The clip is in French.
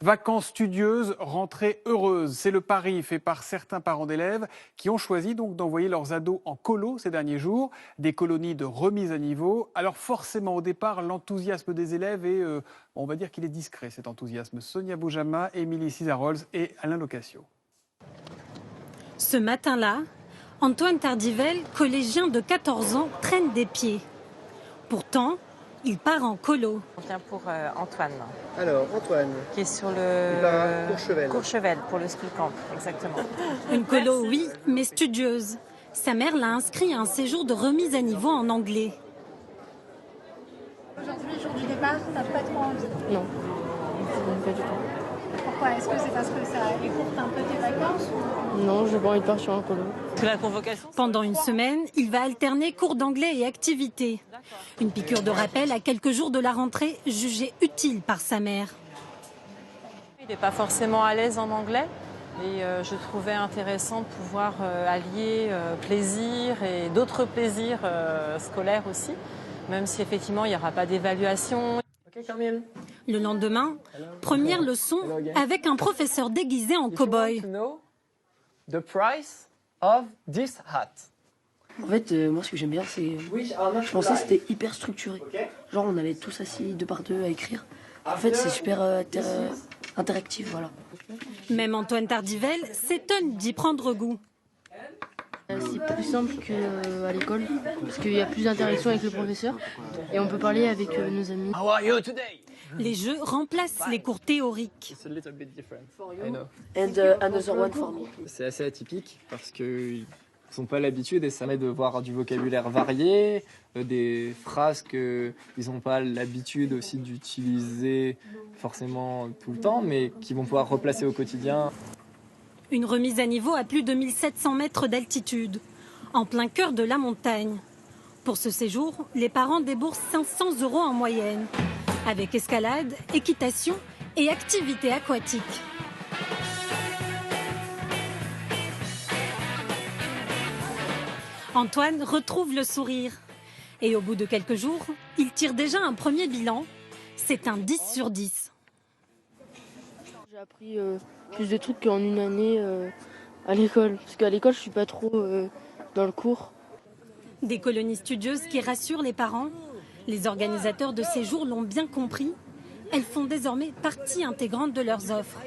Vacances studieuses, rentrée heureuse. C'est le pari fait par certains parents d'élèves qui ont choisi donc d'envoyer leurs ados en colo ces derniers jours, des colonies de remise à niveau. Alors forcément au départ, l'enthousiasme des élèves est, on va dire qu'il est discret cet enthousiasme. Sonia Boujama, Émilie Cizarols et Alain Locasio. Ce matin-là, Antoine Tardivelle, collégien de 14 ans, traîne des pieds. Pourtant, il part en colo. On vient pour Antoine. Alors, Antoine. Qui est sur le Courchevel. Pour le school camp, exactement. Une colo, oui, mais studieuse. Sa mère l'a inscrit à un séjour de remise à niveau en anglais. Aujourd'hui, jour du départ, t'as pas trop envie? Non, pas du tout. Pourquoi? Est-ce que c'est parce que ça écourte un peu tes vacances ou... Non, j'ai pas envie de partir en colo. La convocation. Pendant une semaine, il va alterner cours d'anglais et activités. Une piqûre de rappel à quelques jours de la rentrée, jugée utile par sa mère. Il n'est pas forcément à l'aise en anglais et je trouvais intéressant de pouvoir allier plaisir et d'autres plaisirs scolaires aussi, même si effectivement il n'y aura pas d'évaluation. Le lendemain, première leçon avec un professeur déguisé en cow-boy. The price of this hat. En fait, moi, ce que j'aime bien, c'est... Je pensais que c'était hyper structuré. Genre, on allait tous assis deux par deux à écrire. En fait, c'est super interactif, voilà. Même Antoine Tardivelle s'étonne d'y prendre goût. C'est plus simple qu'à l'école, parce qu'il y a plus d'interaction avec le professeur et on peut parler avec nos amis. How are you today? Les jeux remplacent les cours théoriques. It's a little bit different. I know. And another one for me. C'est assez atypique parce qu'ils n'ont pas l'habitude et ça permet de voir du vocabulaire varié, des phrases qu'ils n'ont pas l'habitude aussi d'utiliser forcément tout le temps, mais qui vont pouvoir replacer au quotidien. Une remise à niveau à plus de 1700 mètres d'altitude, en plein cœur de la montagne. Pour ce séjour, les parents déboursent 500 € en moyenne, avec escalade, équitation et activités aquatiques. Antoine retrouve le sourire. Et au bout de quelques jours, il tire déjà un premier bilan. C'est un 10 sur 10. J'ai appris plus de trucs qu'en une année à l'école. Parce qu'à l'école, je suis pas trop dans le cours. Des colonies studieuses qui rassurent les parents. Les organisateurs de séjours l'ont bien compris. Elles font désormais partie intégrante de leurs offres.